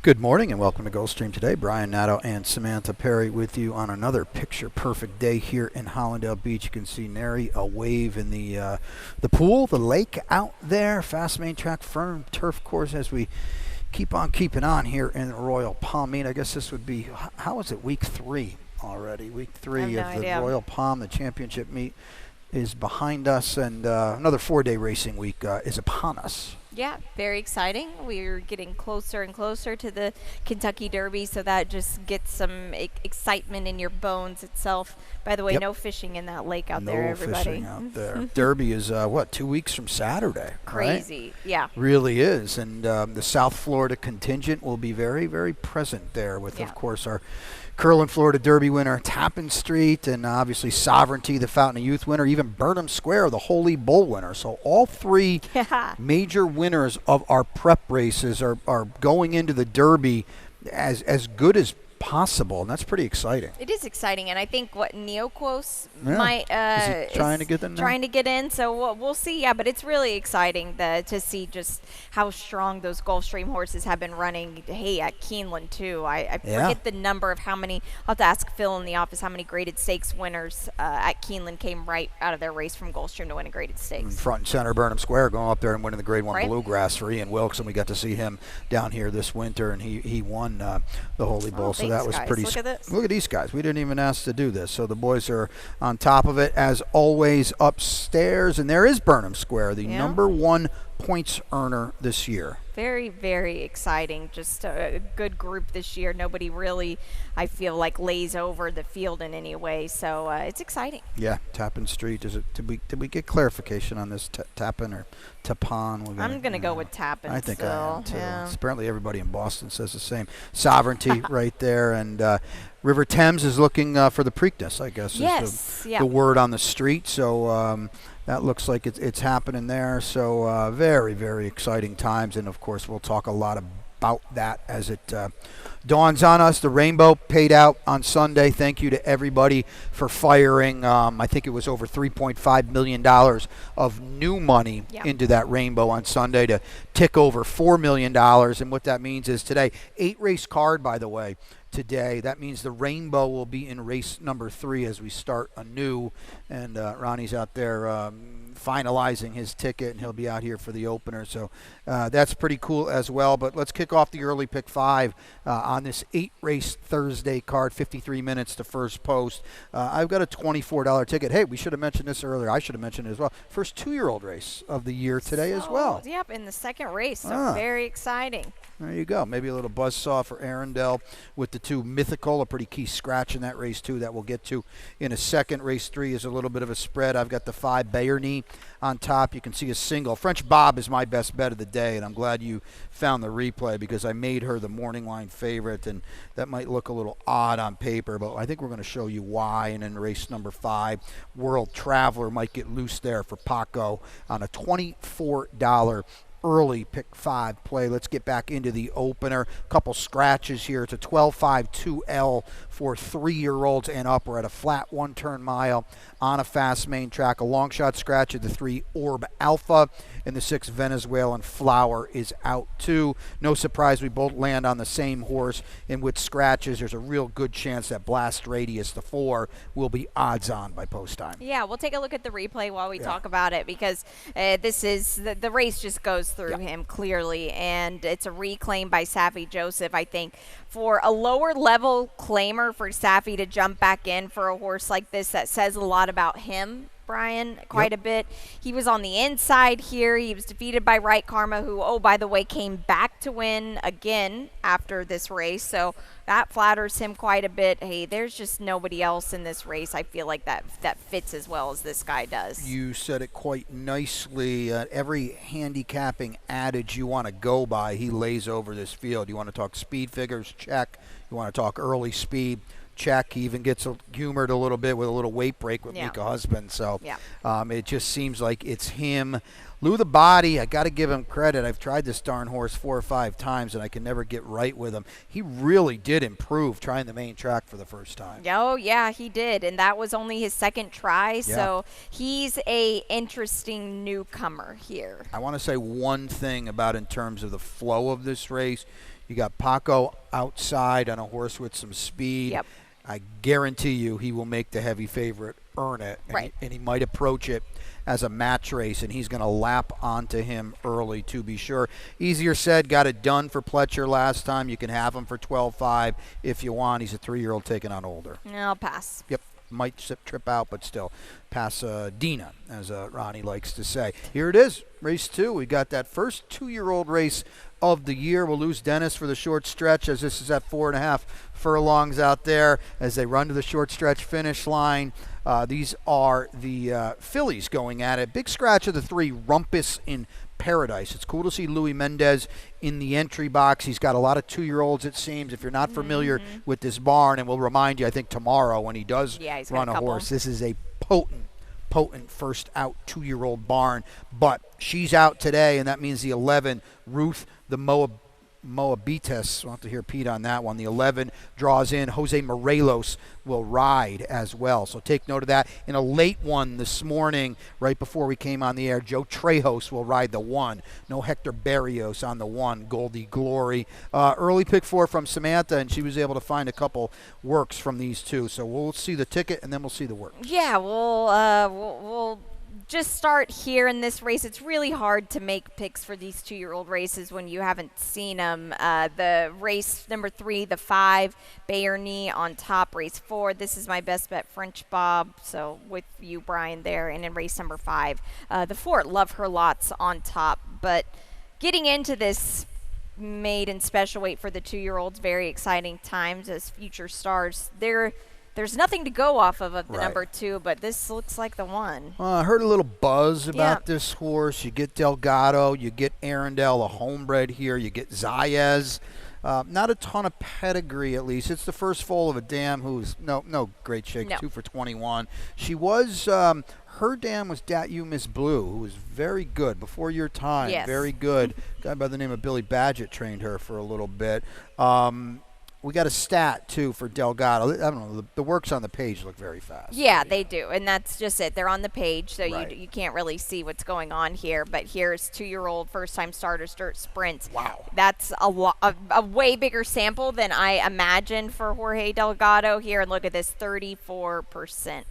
Good morning and welcome to Gulfstream today. Brian Nadeau and Samantha Perry with you on another picture-perfect day here in Hollandale Beach. You can see nary a wave in the pool, the lake out there. Fast main track, firm turf course as we keep on keeping on here in Royal Palm Meet. I guess this would be, how is it, week 3 already? Week 3 of the Royal Palm, the championship meet is behind us, and another 4-day racing week is upon us. Yeah, very exciting. We're getting closer and closer to the Kentucky Derby, so that just gets some excitement in your bones itself. By the way, no fishing in that lake out there, everybody. No fishing out there. Derby is, 2 weeks from Saturday, Crazy, right? yeah. Really is, and the South Florida contingent will be very, very present there with, of course, our Curlin Florida Derby winner, Tappan Street, and obviously Sovereignty, the Fountain of Youth winner, even Burnham Square, the Holy Bull winner. So all three major winners of our prep races are going into the Derby as good as possible, and that's pretty exciting. It is exciting, and I think what Neoquos is trying to get in there? Trying to get in, so we'll see. Yeah, but it's really exciting to see just how strong those Gulfstream horses have been running. Hey, at Keeneland too. I forget the number of how many. I'll have to ask Phil in the office how many graded stakes winners at Keeneland came right out of their race from Gulfstream to win a graded stakes. Front and center, Burnham Square going up there and winning the Grade 1 Bluegrass for Ian Wilkes, and we got to see him down here this winter, and he won the Holy Bull. So that was pretty. Look at this. Look at these guys. We didn't even ask to do this. So the boys are on top of it as always upstairs, and there is Burnham Square, the number 1 points earner this year. Very, very exciting. Just a good group this year. Nobody really, I feel like, lays over the field in any way. So it's exciting. Yeah, Tappan Street. Did we get clarification on this Tappan or Tappan? I'm gonna go with Tappan. I think I am too. Yeah. Apparently everybody in Boston says the same. Sovereignty right there, and River Thames is looking for the Preakness, I guess. Yes, is the word on the street. So that looks like it's happening there. So very, very exciting times, and of course we'll talk a lot about that as it dawns on us. The Rainbow paid out on Sunday. Thank you to everybody for firing. I think it was over $3.5 million of new money into that Rainbow on Sunday to tick over $4 million. And what that means is today, 8-race card, by the way. Today, that means the Rainbow will be in race number 3 as we start anew, and Ronnie's out there finalizing his ticket, and he'll be out here for the opener, so that's pretty cool as well. But let's kick off the early pick 5 on this 8-race Thursday card, 53 minutes to first post. I've got a $24 ticket. Hey, we should have mentioned this earlier. I should have mentioned it as well. First 2-year-old race of the year today as well. Yep, in the second race, so very exciting. There you go. Maybe a little buzzsaw for Arundel with the 2 Mythical, a pretty key scratch in that race, too, that we'll get to in a second. Race 3 is a little bit of a spread. I've got the 5 Bayerney on top. You can see a single. French Bob is my best bet of the day, and I'm glad you found the replay because I made her the morning line favorite, and that might look a little odd on paper, but I think we're going to show you why. And in race number 5, World Traveler might get loose there for Paco on a $24 early pick 5 play. Let's get back into the opener. Couple scratches here. It's a 12.52L for 3-year-olds and up. We're at a flat 1-turn mile on a fast main track. A long shot scratch at the 3 Orb Alpha, and the 6 Venezuelan Flower is out too. No surprise we both land on the same horse, and with scratches there's a real good chance that Blast Radius, the 4, will be odds on by post time. Yeah, we'll take a look at the replay while we talk about it, because this is the race just goes through him clearly, and it's a reclaim by Safi Joseph. I think for a lower level claimer for Safi to jump back in for a horse like this, that says a lot about him, Brian, quite a bit. He was on the inside here. He was defeated by Right Karma, who, oh, by the way, came back to win again after this race. So that flatters him quite a bit. Hey, there's just nobody else in this race, I feel like, that fits as well as this guy does. You said it quite nicely. Every handicapping adage you want to go by, he lays over this field. You want to talk speed figures? Check. You want to talk early speed? Check. He even gets humored a little bit with a little weight break with Mika Husband. So it just seems like it's him. Lou the Body, I got to give him credit. I've tried this darn horse 4 or 5 times, and I can never get right with him. He really did improve trying the main track for the first time. Oh, yeah, he did, and that was only his second try, so he's a interesting newcomer here. I want to say one thing about in terms of the flow of this race. You got Paco outside on a horse with some speed. Yep. I guarantee you he will make the heavy favorite earn it. And he might approach it as a match race, and he's going to lap onto him early, to be sure. Easier said, got it done for Pletcher last time. You can have him for 12-5 if you want. He's a 3-year-old taking on older. I'll pass. Yep. Might trip out, but still pass Dina, as Ronnie likes to say. Here it is, race 2. We got that first 2-year-old race of the year. We'll lose Dennis for the short stretch, as this is at 4.5 furlongs out there as they run to the short stretch finish line. These are the fillies going at it. Big scratch of the 3, Rumpus in Paradise. It's cool to see Louis Mendez in the entry box. He's got a lot of 2-year-olds, it seems. If you're not familiar with this barn, and we'll remind you, I think, tomorrow when he does run a horse, this is a potent first out 2-year-old barn. But she's out today, and that means the 11, Ruth the Moabites. We'll have to hear Pete on that one. The 11 draws in. Jose Morelos will ride as well. So take note of that. In a late one this morning, right before we came on the air, Joe Trejos will ride the 1. No Hector Barrios on the 1, Goldie Glory. Early pick 4 from Samantha, and she was able to find a couple works from these two. So we'll see the ticket, and then we'll see the work. Yeah, we'll just start here in this race. It's really hard to make picks for these 2-year-old races when you haven't seen them. The race number 3, the 5, Bayerney on top. Race 4, this is my best bet, French Bob. So with you, Brian, there. And in race number 5, the 4, Love Her Lots on top. But getting into this maiden special weight for the 2-year-olds, very exciting times as future stars. There's nothing to go off of the number 2, but this looks like the 1. I heard a little buzz about this horse. You get Delgado, you get Arundel, a homebred here. You get Zayas. Not a ton of pedigree, at least. It's the first foal of a dam who's no great shake, 2 for 21. She was her dam was Dat You Miss Blue, who was very good before your time. Yes. Very good. A guy by the name of Billy Badgett trained her for a little bit. We got a stat, too, for Delgado. I don't know. The works on the page look very fast. Yeah, they do, and that's just it. They're on the page, so you can't really see what's going on here. But here's 2-year-old first-time starters dirt sprints. Wow. That's a way bigger sample than I imagined for Jorge Delgado here. And look at this, 34%.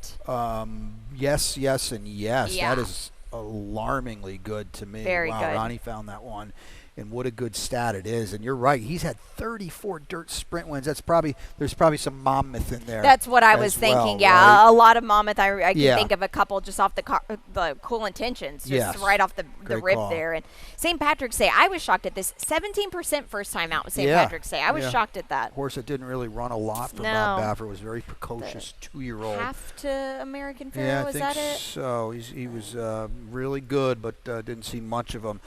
Yes, and yes. Yeah. That is alarmingly good to me. Very good. Ronnie found that one. And what a good stat it is. And you're right. He's had 34 dirt sprint wins. There's probably some Monmouth in there. That's what I was thinking. Right? A lot of Monmouth. I can think of a couple just off the Cool Intentions, just right off the rib call. there. And St. Patrick's Day, I was shocked at this. 17% first time out with St. Patrick's Day. I was shocked at that. Horse that didn't really run a lot for Bob Baffert. Was very precocious 2-year-old. Half to American Pharoah, is that it? Yeah, I think so. He was really good, but didn't see much of him.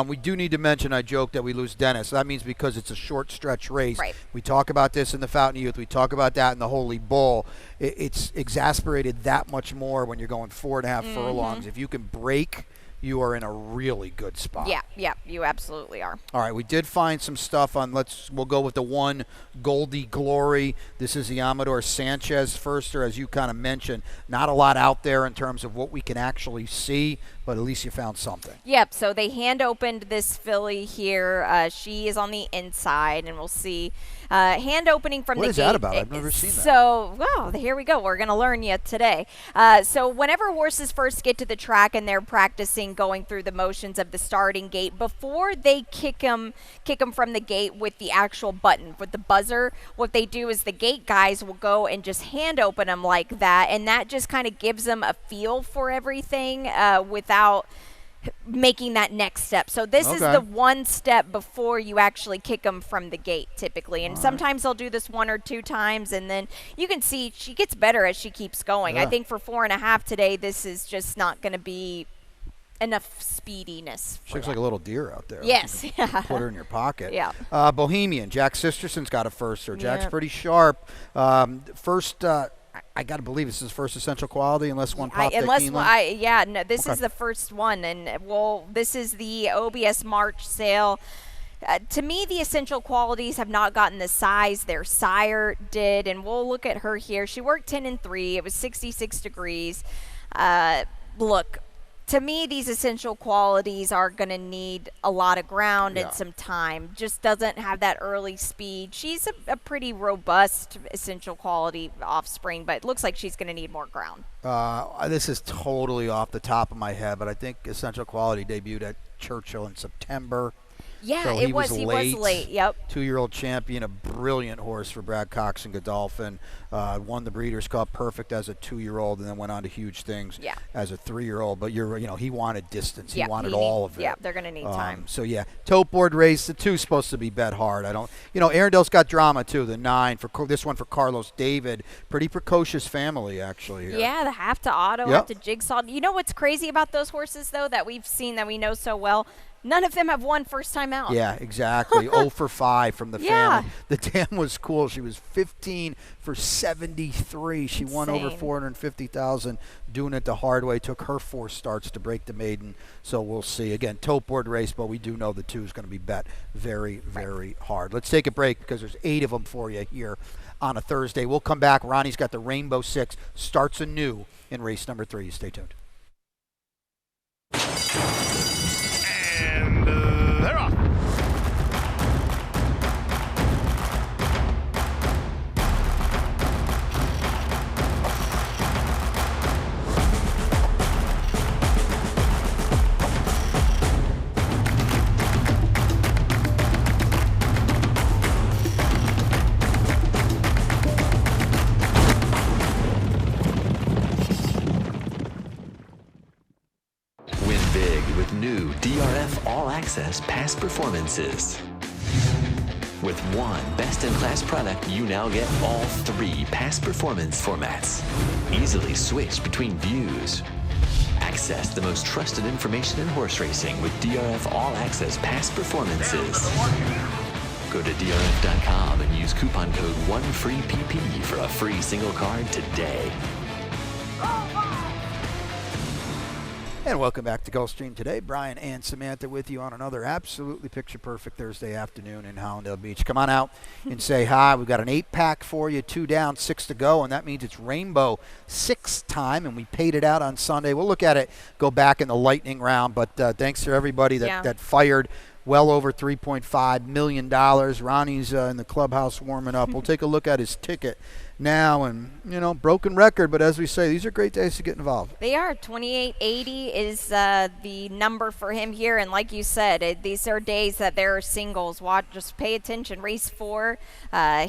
We do need to mention, I joked that we lose Dennis. That means because it's a short stretch race. Right. We talk about this in the Fountain Youth. We talk about that in the Holy Bull. It's exasperated that much more when you're going 4.5 furlongs. If you can break, you are in a really good spot. Yeah, you absolutely are. All right, we did find some stuff on, we'll go with the 1, Goldie Glory. This is the Amador Sanchez firster, as you kind of mentioned. Not a lot out there in terms of what we can actually see, but at least you found something. Yep, so they hand opened this filly here. She is on the inside, and we'll see. Hand opening from the gate. What is that about? I've never seen that. So, well, here we go. We're going to learn yet today. So whenever horses first get to the track and they're practicing going through the motions of the starting gate, before they kick them from the gate with the actual button, with the buzzer, what they do is the gate guys will go and just hand open them like that, and that just kind of gives them a feel for everything without making that next step. So this is the one step before you actually kick them from the gate typically. And sometimes they'll do this 1 or 2 times, and then you can see she gets better as she keeps going. I think for 4.5 today, this is just not going to be enough speediness. She looks like a little deer out there. Yes. Put her in your pocket. Yeah. Bohemian, Jack Sisterson's got a firster. Jack's pretty sharp. First, I got to believe this is first essential quality, unless one popped this is the first one. And, this is the OBS March sale. To me, the essential qualities have not gotten the size their sire did, and we'll look at her here. She worked 10 and 3. It was 66 degrees. Look, to me, these essential qualities are going to need a lot of ground and Yeah. some time. Just doesn't have that early speed. She's a pretty robust essential quality offspring, but it looks like she's going to need more ground. This is totally off the top of my head, but I think Essential Quality debuted at Churchill in September. Yeah, So it he was. was He late. was late. Yep. 2-year-old champion, a brilliant horse for Brad Cox and Godolphin. Won the Breeders' Cup perfect as a 2-year-old, and then went on to huge things Yeah. as a 3-year-old. But he wanted distance. Yeah, he wanted he all need- of it. yeah, they're gonna need time. So yeah, tote board race. The 2's supposed to be bet hard. Arundel's got drama too. The 9 for this one for Carlos David. Pretty precocious family actually here. Yeah, the half to auto, Yep. half to jigsaw. You know what's crazy about those horses though that we've seen that we know so well? None of them have won first time out. Yeah, exactly. 0 for 5 from the Yeah. family. The dam was cool. She was 15 for 73. She won over Insane. 450,000 doing it the hard way. Took her 4 starts to break the maiden. So we'll see. Again, tote board race, but we do know the 2 is going to be bet very, very hard. Let's take a break because there's 8 of them for you here on a Thursday. We'll come back. Ronnie's got the Rainbow 6. Starts anew in race number 3. Stay tuned. And they're off. Win big with new DRF All Access Past Performances. With one best-in-class product, you now get all 3 past performance formats. Easily switch between views. Access the most trusted information in horse racing with DRF All Access Past Performances. Go to DRF.com and use coupon code 1FREEPP for a free single card today. And welcome back to Gulfstream today. Brian and Samantha with you on another absolutely picture-perfect Thursday afternoon in Hallandale Beach. Come on out and say hi. We've got an 8-pack for you, 2 down, 6 to go, and that means it's Rainbow 6 time, and we paid it out on Sunday. We'll look at it, go back in the lightning round, but thanks to everybody that fired. Well over $3.5 million. Ronnie's in the clubhouse warming up. We'll take a look at his ticket now, and broken record, but as we say, these are great days to get involved. They are. 2880 is the number for him here, and like you said, these are days that there are singles. Just pay attention. Race 4,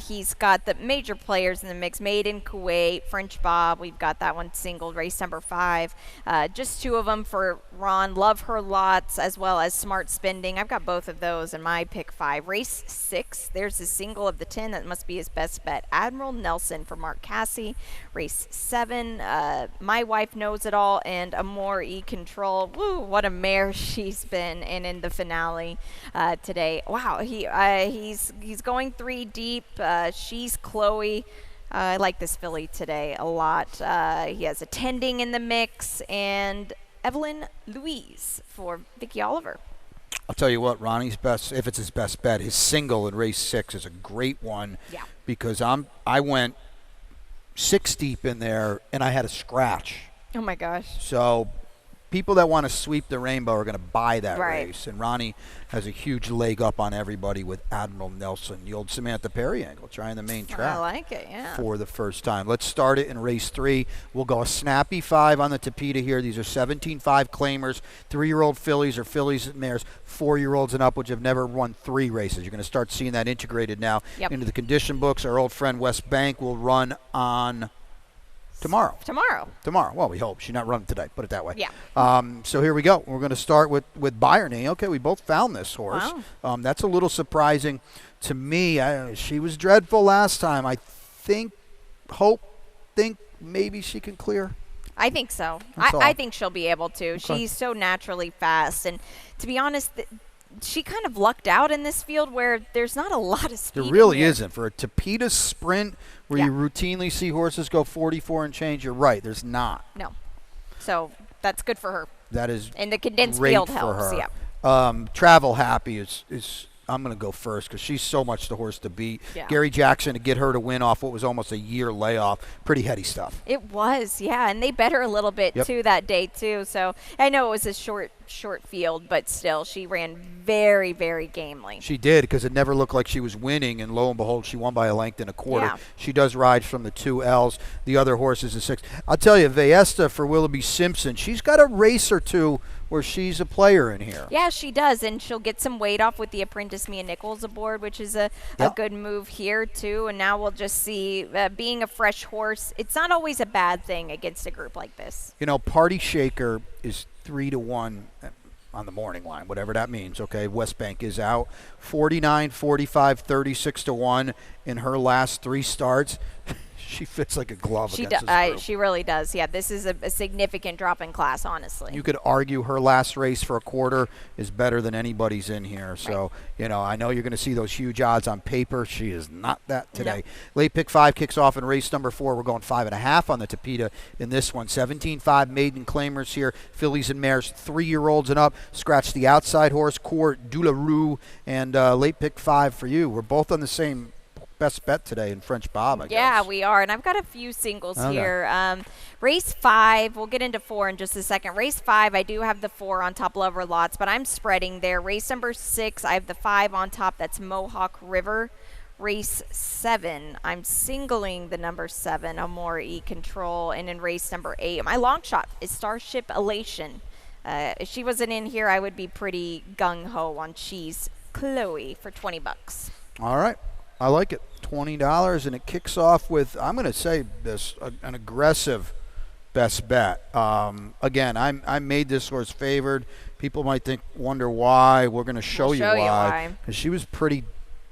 he's got the major players in the mix. Made in Kuwait, French Bob. We've got that one singled. Race number 5. Just 2 of them for Ron. Love Her Lots as well as Smart Spending. I've got both of those in my pick 5. Race 6, there's a single of the 10 that must be his best bet. Admiral Nelson for Mark Cassie. Race 7, My Wife Knows It All and Amore E-Control. Woo, what a mare she's been. And in the finale today, wow, he's going 3 deep. She's Chloe. I like this filly today a lot. He has Attending in the mix and Evelyn Louise for Vicky Oliver. I'll tell you what, Ronnie's best, if it's his best bet, his single in race 6 is a great one. Yeah. Because I went 6 deep in there and I had a scratch. Oh my gosh. So people that want to sweep the rainbow are going to buy that Right. race. And Ronnie has a huge leg up on everybody with Admiral Nelson, the old Samantha Perry angle, trying the main track. I like it, yeah. For the first time. Let's start it in race 3. We'll go a snappy 5 on the Tapeta here. These are 17-5 claimers, 3-year-old fillies or fillies and mares, 4-year-olds and up, which have never won 3 races. You're going to start seeing that integrated now into the condition books. Our old friend West Bank will run on tomorrow. Well, we hope. She's not running today, put it that way. Yeah. So here we go. We're going to start with Byroney. Okay, we both found this horse. Wow. That's a little surprising to me. She was dreadful last time. I think maybe she can clear. I think so. That's all. I think she'll be able to. Okay. She's so naturally fast. And to be honest, she kind of lucked out in this field where there's not a lot of speed. There really in here. isn't. For a Tapeta sprint where you routinely see horses go 44 and change, you're right. There's not. No. So that's good for her. That is And the condensed great field for helps. her. Yeah. Travel Happy is I'm going to go first because she's so much the horse to beat. Yeah. Gary Jackson, to get her to win off what was almost a year layoff, pretty heady stuff. It was, yeah, and they bet her a little bit too that day too. So I know it was a short field, but still, she ran very, very gamely. She did, because it never looked like she was winning, and lo and behold, she won by a length and a quarter. Yeah. She does ride from the 2 L's. The other horse is a 6. I'll tell you, Vesta for Willoughby Simpson, she's got a race or two where she's a player in here. Yeah, she does, and she'll get some weight off with the apprentice Mia Nichols aboard, which is a good move here too. And now we'll just see, being a fresh horse, it's not always a bad thing against a group like this. You know, Party Shaker is 3-1 on the morning line, whatever that means. Okay, West Bank is out 49, 45, 36-1 in her last 3 starts. She fits like a glove against this group. She really does. Yeah, this is a significant drop in class, honestly. You could argue her last race for a quarter is better than anybody's in here. So, you know, I know you're going to see those huge odds on paper. She is not that today. No. Late pick 5 kicks off in race number 4. We're going 5.5 on the Tapeta in this one. 17-5 maiden claimers here. Fillies and mares, 3-year-olds and up. Scratch the outside horse, Court du La Rue, and late pick 5 for you. We're both on the same best bet today in French Bob, I guess. Yeah, we are. And I've got a few singles here. Race 5, we'll get into 4 in just a second. Race 5, I do have the 4 on top, Lover Lots, but I'm spreading there. Race number 6, I have the 5 on top. That's Mohawk River. Race 7, I'm singling the number 7, Amore E Control. And in race number 8, my long shot is Starship Elation. If she wasn't in here, I would be pretty gung-ho on Cheese Chloe for $20. All right. I like it. $20, and it kicks off with, I'm going to say this, an aggressive best bet. Again, I made this horse favored. People might wonder why. We're going to show you why. Because she was pretty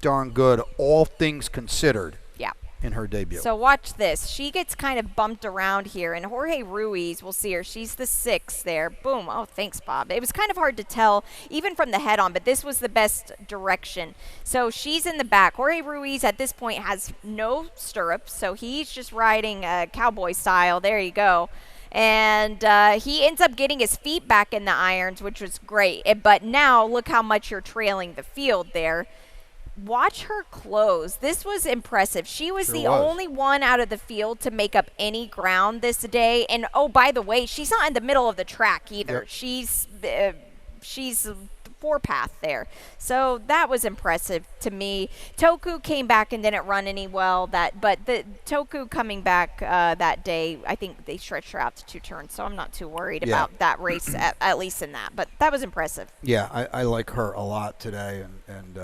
darn good, all things considered. Yeah. In her debut. So watch this. She gets kind of bumped around here, and Jorge Ruiz, we'll see her. She's the 6 there. Boom. Oh, thanks, Bob. It was kind of hard to tell, even from the head on, but this was the best direction. So she's in the back. Jorge Ruiz at this point has no stirrups, so he's just riding cowboy style. There you go. And he ends up getting his feet back in the irons, which was great. But now look how much you're trailing the field there. Watch her close. This was impressive. She was the only one out of the field to make up any ground this day. And, oh, by the way, she's not in the middle of the track either. Yep. She's 4-path there. So that was impressive to me. Toku came back and didn't run any well. But the Toku coming back that day, I think they stretched her out to 2 turns. So I'm not too worried about that race, at least in that. But that was impressive. Yeah, I like her a lot today, and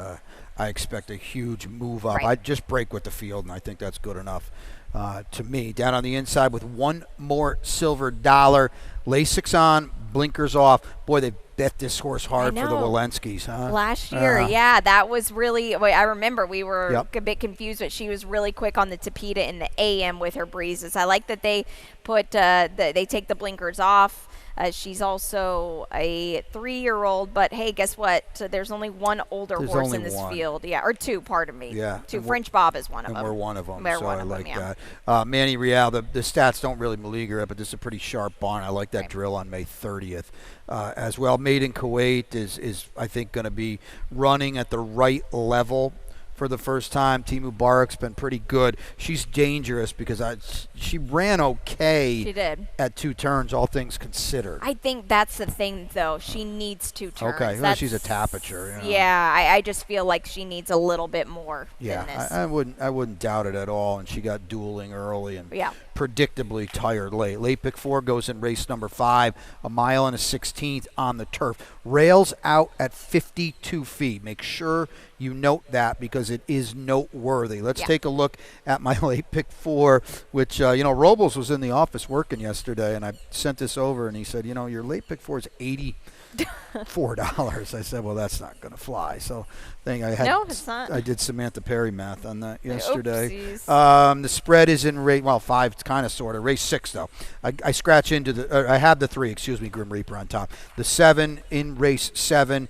I expect a huge move up. Right. I just break with the field, and I think that's good enough to me. Down on the inside with one more silver dollar. Lasix on, blinkers off. Boy, they bet this horse hard for the Walensky's, huh? Last year, yeah, that was really. I remember we were a bit confused, but she was really quick on the Tapeta in the AM with her breezes. I like that they put they take the blinkers off. She's also a 3-year-old, but hey, guess what? There's only one older horse in this field. Yeah, or 2, pardon me. Yeah. 2. French Bob is one of them. And we're one of them, We're so one I of like them, that. Manny Real, the stats don't really beleaguer it, but this is a pretty sharp barn. I like that drill on May 30th as well. Made in Kuwait is I think, going to be running at the right level for the first time. Timu Barak's been pretty good. She's dangerous because she ran okay. She did. At 2 turns, all things considered. I think that's the thing, though. She needs 2 turns. Okay, well, she's a tapature. You know? Yeah, I just feel like she needs a little bit more than this. I wouldn't doubt it at all. And she got dueling early and predictably tired late. Late pick 4 goes in race number 5, 1 mile and a 16th on the turf. Rails out at 52 feet. Make sure you note that because it is noteworthy. Let's take a look at my late pick 4, which, Robles was in the office working yesterday, and I sent this over, and he said, your late pick 4 is $84. I said, well, that's not going to fly. So no, it's not. I did Samantha Perry math on that yesterday. Oopsies. The spread is in rate, 5 kind of, sort of. Race 6, though. I scratch into I have the 3, Grim Reaper on top. The 7 in race 7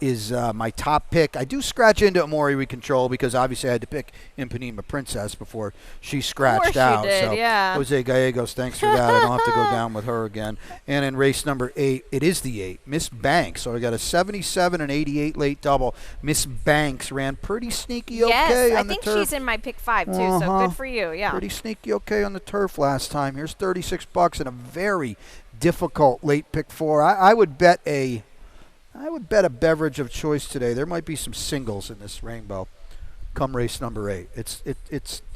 is my top pick. I do scratch into Amori We Control because obviously I had to pick Impanema Princess before she scratched out. You did, so yeah. Jose Gallegos, thanks for that. I don't have to go down with her again. And in race number 8, it is the 8, Miss Banks. So I got a 77 and 88 late double. Miss Banks ran pretty sneaky okay on the turf. Yes, I think she's in my pick 5 too, so good for you, yeah. Pretty sneaky okay on the turf last time. Here's $36 and a very difficult late pick 4. I would bet a beverage of choice today. There might be some singles in this rainbow come race number 8.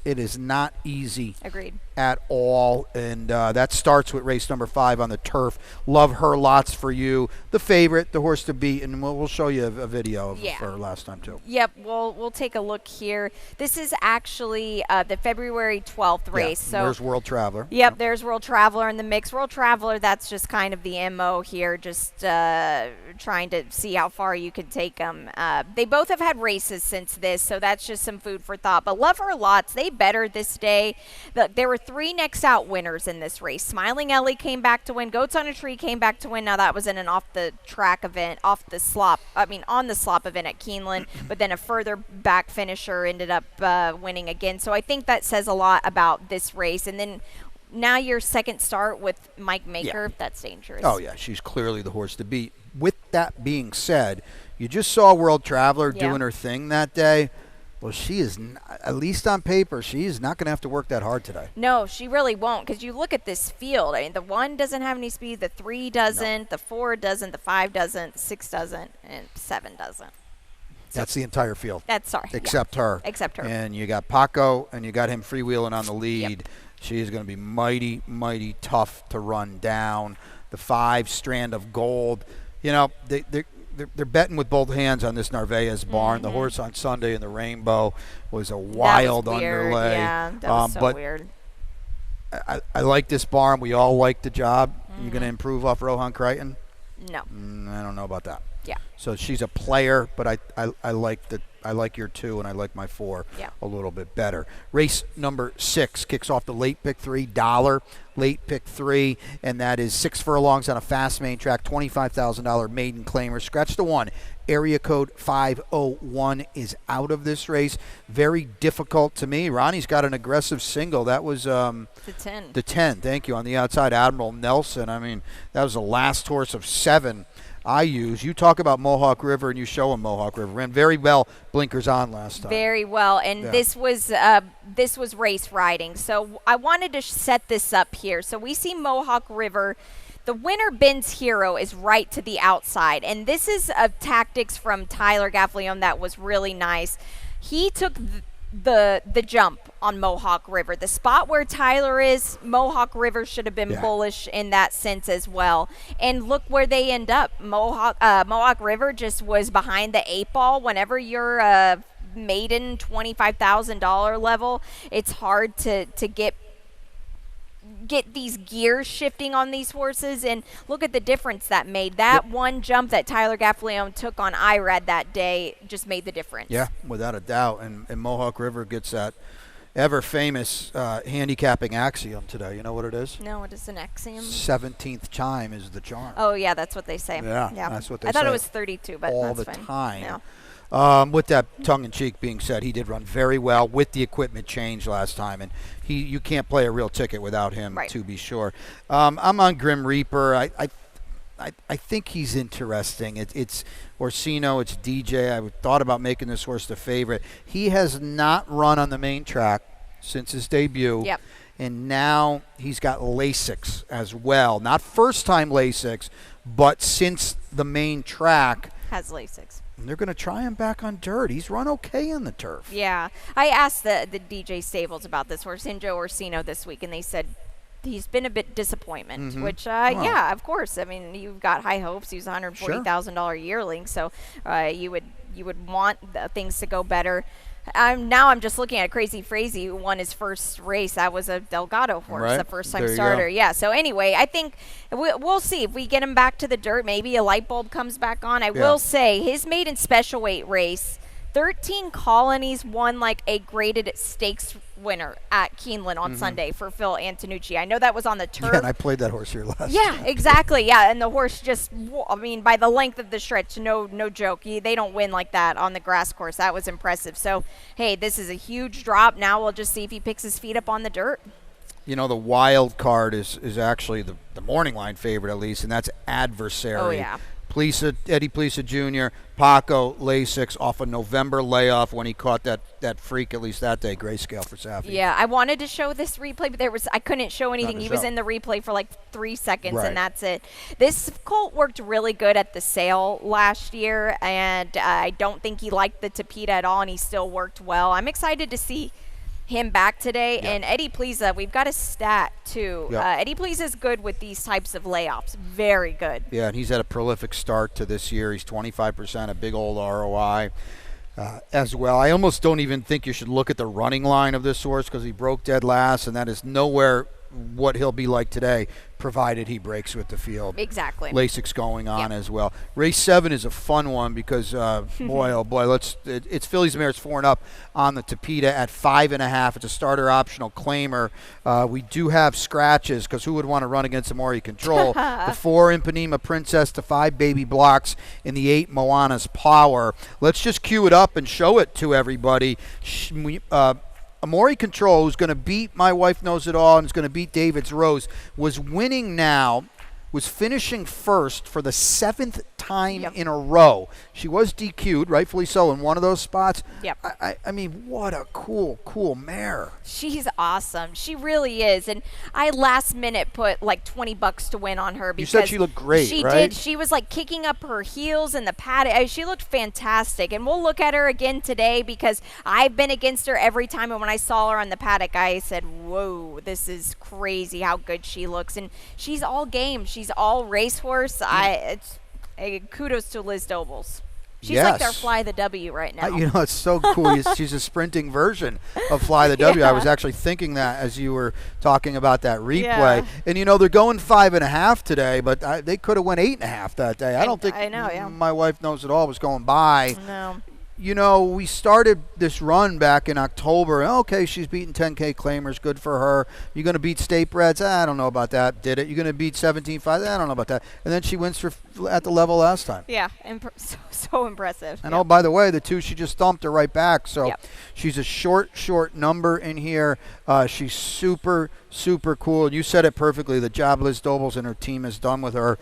It is not easy. Agreed. At all, and that starts with race number 5 on the turf. Love her lots for you. The favorite, the horse to beat, and we'll show you a video of her last time too. Yep, we'll take a look here. This is actually the February 12th race. So there's World Traveler. Yep, there's World Traveler in the mix. World Traveler, that's just kind of the MO here, just trying to see how far you could take them. They both have had races since this, so that's just some food for thought. But Love Her Lots, they bettered this day. There were 3 next out winners in this race. Smiling Ellie came back to win. Goats on a Tree came back to win. Now that was in an on the slop event at Keeneland, but then a further back finisher ended up winning again. So I think that says a lot about this race. And then now your second start with Mike Maker, that's dangerous. Oh yeah, she's clearly the horse to beat. With that being said, you just saw World Traveler doing her thing that day. Well, she is, at least on paper, she is not going to have to work that hard today. No, she really won't, because you look at this field. I mean, the 1 doesn't have any speed, the 3 doesn't, the 4 doesn't, the 5 doesn't, the 6 doesn't, and 7 doesn't. That's the entire field. Except her. Except her. And you got Paco, and you got him freewheeling on the lead. Yep. She is going to be mighty, mighty tough to run down. The 5 Strand of Gold. You know, they're betting with both hands on this Narvaez barn. The horse on Sunday in the Rainbow was a wild underlay. Yeah, that was so weird. I like this barn. We all like the job. You going to improve off Rohan Crichton? No. I don't know about that. Yeah. So she's a player, but I like your 2 and I like my 4 a little bit better. Race number 6 kicks off the late pick 3 $, late pick 3, and that is 6 furlongs on a fast main track, $25,000 maiden claimer. Scratch the 1. Area code 501 is out of this race. Very difficult to me. Ronnie's got an aggressive single. That was the 10. The 10, thank you, on the outside. Admiral Nelson. I mean, that was the last horse of 7 I use. You talk about Mohawk River and you show him Mohawk River. Ran very well, blinkers on last time. Very well, and this was race riding. So I wanted to set this up here. So we see Mohawk River. The winner, Ben's Hero, is right to the outside, and this is tactics from Tyler Gaffalione that was really nice. He took the jump on Mohawk River. The spot where Tyler is, Mohawk River should have been bullish in that sense as well. And look where they end up. Mohawk River just was behind the 8 ball. Whenever you're maiden $25,000 level, it's hard to get these gears shifting on these horses, and look at the difference that made. That one jump that Tyler Gaffalione took on Irad that day just made the difference. Yeah, without a doubt. And Mohawk River gets that ever famous handicapping axiom today. You know what it is? No, what is an axiom? 17th chime is the charm. Oh yeah, that's what they say. Yeah, that's what they say. I thought it was 32, but all that's the fine. time. Yeah. With that tongue-in-cheek being said, he did run very well with the equipment change last time, and you can't play a real ticket without him, to be sure. I'm on Grim Reaper. I think he's interesting. It's Orsino, it's DJ. I thought about making this horse the favorite. He has not run on the main track since his debut. Yep. And now he's got Lasix as well. Not first-time Lasix, but since the main track. Has Lasix. And they're going to try him back on dirt. He's run okay on the turf. Yeah. I asked the DJ Stables about this horse, Joe Orsino, this week, and they said he's been a bit disappointment, which, yeah, of course. I mean, you've got high hopes. He's a $140,000 yearling, so you would want things to go better. Now I'm just looking at Crazy Frazee, who won his first race. That was a Delgado horse, the first-time starter. Yeah, so anyway, I think we'll see. If we get him back to the dirt, maybe a light bulb comes back on. I will say his maiden special weight race, 13 Colonies won like a graded stakes winner at Keeneland on Sunday for Phil Antonucci. I know that was on the turf. Yeah, and I played that horse here last Yeah, time. exactly. Yeah, and the horse just, I mean, by the length of the stretch, no joke. They don't win like that on the grass course. That was impressive. So, hey, this is a huge drop. Now we'll just see if he picks his feet up on the dirt. You know, the wild card is actually the morning line favorite, at least, and that's Adversary. Oh, yeah. Eddie Plesa Jr., Paco Lasix off a November layoff when he caught that freak, at least that day, grayscale for Safi. Yeah, I wanted to show this replay, but I couldn't show anything. Nothing He to was show. in the replay for like 3 seconds, Right. and that's it. This colt worked really good at the sale last year, and I don't think he liked the Tapeta at all, and he still worked well. I'm excited to see him back today. Yeah. And Eddie Plesa, we've got a stat too. Yeah. Eddie Plesa is good with these types of layoffs. Very good. Yeah, and he's had a prolific start to this year. He's 25%, a big old ROI as well. I almost don't even think you should look at the running line of this horse because he broke dead last, and that is nowhere what he'll be like today, provided he breaks with the field. Exactly. Lasix going on as well. Race 7 is a fun one because, boy, oh boy, it's Fillies Mares 4 and up on the Tapeta at 5.5. It's a starter optional claimer. We do have scratches because who would want to run against Amori Control? The 4 Ipanema Princess, the 5 Baby Blocks, and the 8 Moana's Power. Let's just cue it up and show it to everybody. Amori Control, who's going to beat My Wife Knows It All and is going to beat David's Rose, was winning now, was finishing first for the 7th time in a row. She was DQ'd, rightfully so, in one of those spots. Yep. I mean, what a cool mare. She's awesome. She really is. And I last minute put like $20 to win on her because You said she looked great, she right? did. She was like kicking up her heels in the paddock. She looked fantastic. And we'll look at her again today because I've been against her every time. And when I saw her on the paddock, I said, whoa, this is crazy how good she looks. And she's all game. She's all racehorse. Kudos to Liz Dobles. She's like their Yes. Fly the W right now. You know, it's so cool. She's a sprinting version of Fly the W. Yeah. I was actually thinking that as you were talking about that replay. Yeah. And, you know, they're going 5.5 today, but they could have went 8.5 that day. I don't think I know, yeah. My Wife Knows It All was going by. No. You know, we started this run back in October. Okay, she's beating 10K claimers. Good for her. You're going to beat state breds? I don't know about that. Did it? You're going to beat 17.5? I don't know about that. And then she wins at the level last time. Yeah, so impressive. And oh, by the way, the 2, she just thumped her right back. So Yep. she's a short number in here. She's super cool. And you said it perfectly. The job Liz Dobles and her team has done with her,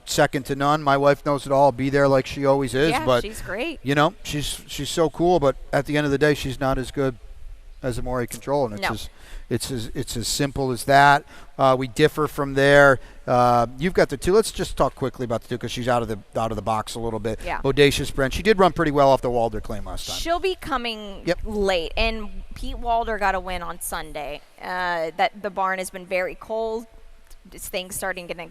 second to none. My Wife Knows It All. Be there like she always is. Yeah, but she's great. you know, she's so cool. But at the end of the day, she's not as good as Amori Control, and it's as simple as that. We differ from there. You've got the 2. Let's just talk quickly about the 2 because she's out of the box a little bit. Yeah. Bodacious Brent. She did run pretty well off the Walder claim last time. She'll be coming Yep. late, and Pete Walder got a win on Sunday. That the barn has been very cold. This thing's starting to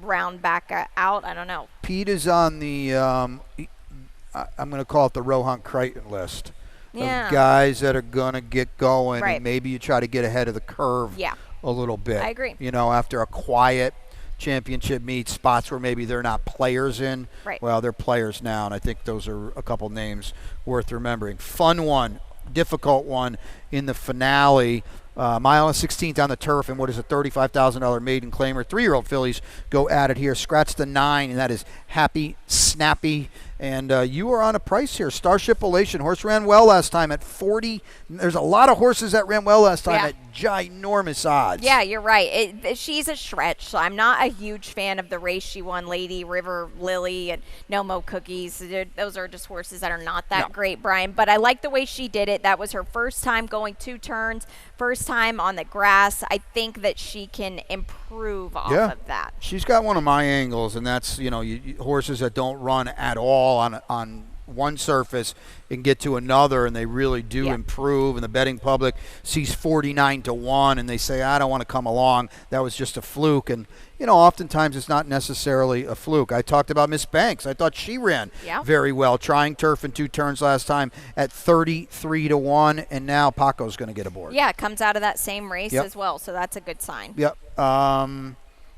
round back out. I don't know. Pete is on the I'm going to call it the Rohan Crichton list Yeah. of guys that are going to get going, Right. and maybe you try to get ahead of the curve Yeah. a little bit. I agree. You know, after a quiet championship meet, spots where maybe they're not players in. Right. Well, they're players now, and I think those are a couple names worth remembering. Fun one, difficult one in the finale. Mile and 16th on the turf, and what is a $35,000 maiden claimer. 3-year-old fillies go at it here. Scratch the 9, and that is Happy Snappy. And you are on a price here. Starship Elation. Horse ran well last time at 40. There's a lot of horses that ran well last time Yeah. at ginormous odds. Yeah, you're right. She's a stretch, so I'm not a huge fan of the race she won, Lady River Lily and No Mo Cookies. Those are just horses that are not that great, Brian. But I like the way she did it. That was her first time going 2 turns, first time on the grass. I think that she can improve off of that. She's got one of my angles, and that's, you know, horses that don't run at all on one surface and get to another, and they really do improve, and the betting public sees 49-1, and they say, I don't want to come along. That was just a fluke. And, you know, oftentimes it's not necessarily a fluke. I talked about Miss Banks. I thought she ran very well, trying turf in 2 turns last time at 33-1, and now Paco's going to get aboard. Yeah, it comes out of that same race as well, so that's a good sign. Yep.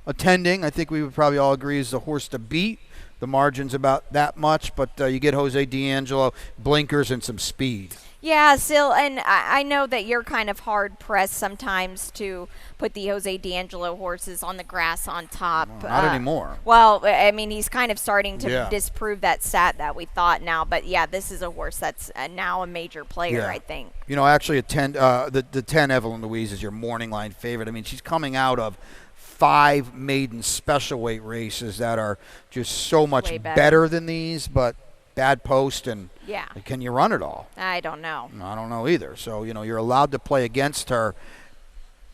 Attending, I think we would probably all agree, is the horse to beat. the margin's about that much, but you get Jose D'Angelo, blinkers, and some speed. Yeah, Sil, and I know that you're kind of hard-pressed sometimes to put the Jose D'Angelo horses on the grass on top. Not anymore. Well, I mean, he's kind of starting to Yeah. disprove that stat that we thought now. But, yeah, this is a horse that's now a major player, Yeah. I think. You know, actually, the 10 Evelyn Louise is your morning line favorite. I mean, she's coming out of 5 maiden special weight races that are just so much Way better. better than these, but bad post, and Yeah. can you run it all? I don't know. I don't know either. So, you know, you're allowed to play against her.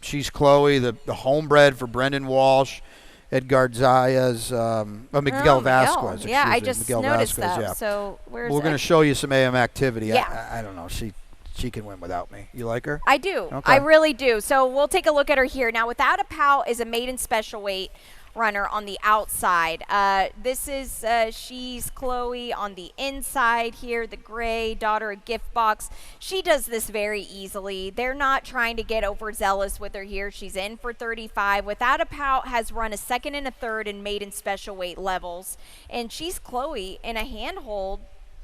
She's Chloe, the homebred for Brendan Walsh, Edgar Zayas, Miguel Vasquez. Yeah, I excuse me, just Miguel noticed Vasquez, that. yeah. So where's We're going to show you some AM activity. Yeah. I don't know. She can win without me. You like her? I do. Okay. I really do. So we'll take a look at her here. Now, Without a Pout is a maiden special weight runner on the outside. This is, she's Chloe on the inside here, the gray, daughter of Gift Box. She does this very easily. They're not trying to get overzealous with her here. She's in for 35. Without a Pout has run a second and a third in maiden special weight levels. And she's Chloe in a handhold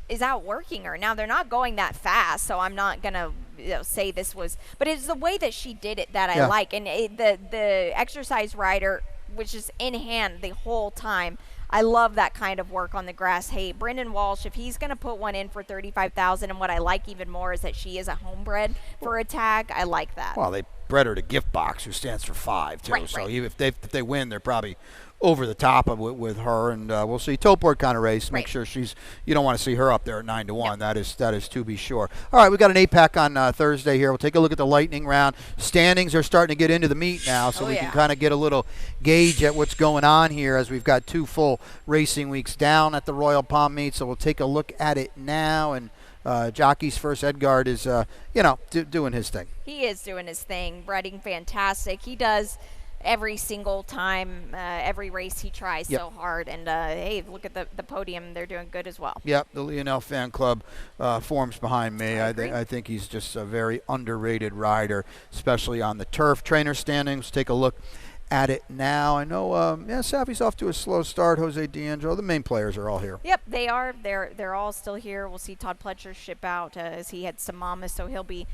is outworking her. Now, they're not going that fast, so I'm not going to say this was, but it's the way that she did it that I like. And the exercise rider, which is in hand the whole time, I love that kind of work on the grass. Hey, Brendan Walsh, if he's going to put one in for 35,000, and what I like even more is that she is a homebred for a tag. I like that. Well, they bred her to Gift Box, who stands for 5, too. Right, so right. if they win, they're probably over the top of it with her, and we'll see. Topeboard kind of race. Make sure you don't want to see her up there at 9-1. That is to be sure. All right, we got an 8-pack on Thursday here. We'll take a look at the lightning round. Standings are starting to get into the meat now, so we can kind of get a little gauge at what's going on here as we've got 2 full racing weeks down at the Royal Palm Meet. So we'll take a look at it now, and Jockey's First Edgard is, doing his thing. He is doing his thing, breeding fantastic. He does every single time, every race he tries so hard. And, hey, look at the podium. They're doing good as well. Yep, the Lionel fan club forms behind me. I I think he's just a very underrated rider, especially on the turf. Trainer standings, take a look at it now. I know, Safi's off to a slow start. Jose D'Angelo, the main players are all here. Yep, they are. They're all still here. We'll see Todd Pletcher ship out as he had some mamas, so he'll be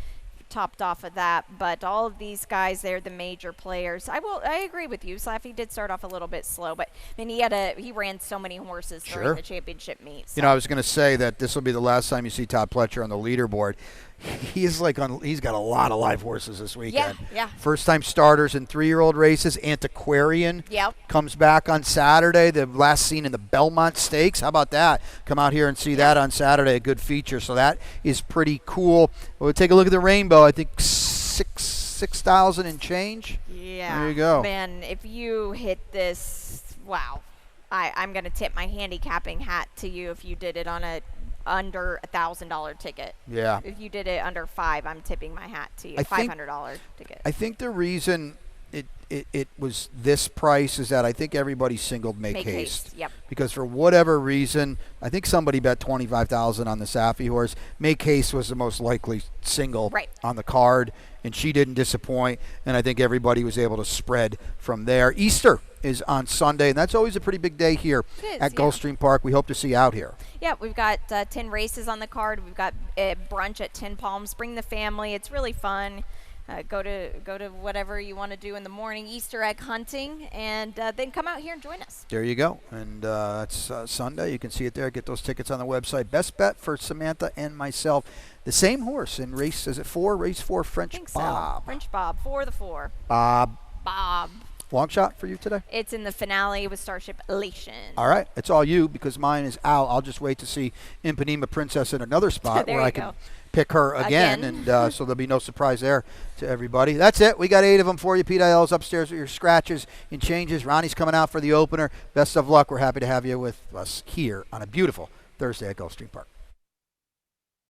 topped off of that. But all of these guys, they're the major players. I agree with you. Safi did start off a little bit slow, but I mean, he ran so many horses during the championship meet. So. You know, I was going to say that this will be the last time you see Todd Pletcher on the leaderboard. He's got a lot of live horses this weekend. Yeah. First time starters in 3-year-old races. Antiquarian comes back on Saturday. The last seen in the Belmont Stakes. How about that? Come out here and see that on Saturday. A good feature. So that is pretty cool. We'll take a look at the Rainbow. I think 6,000 and change. Yeah. There you go. Man, if you hit this, wow. I'm going to tip my handicapping hat to you if you did it on a under $1,000 ticket. Yeah. If you did it under 5, I'm tipping my hat to you. $500 ticket. I think the reason it was this price is that I think everybody singled Make Haste. Yep. Because for whatever reason, I think somebody bet 25,000 on the Safi horse. Make Haste was the most likely single on the card, and she didn't disappoint. And I think everybody was able to spread from there. Easter is on Sunday, and that's always a pretty big day here at Gulfstream Park. We hope to see you out here. Yeah, we've got 10 races on the card. We've got brunch at 10 Palms. Bring the family. It's really fun. Go to whatever you want to do in the morning, Easter egg hunting, and then come out here and join us. There you go. And it's Sunday. You can see it there. Get those tickets on the website. Best bet for Samantha and myself. The same horse in race, is it 4? Race 4, French Bob. So. French Bob, 4 the 4. Bob. Long shot for you today? It's in the finale with Starship Elation. All right. It's all you because mine is Al. I'll just wait to see Impanema Princess in another spot where I can pick her again. And so there'll be no surprise there to everybody. That's it. We got 8 of them for you. Pete IL's upstairs with your scratches and changes. Ronnie's coming out for the opener. Best of luck. We're happy to have you with us here on a beautiful Thursday at Gulfstream Park.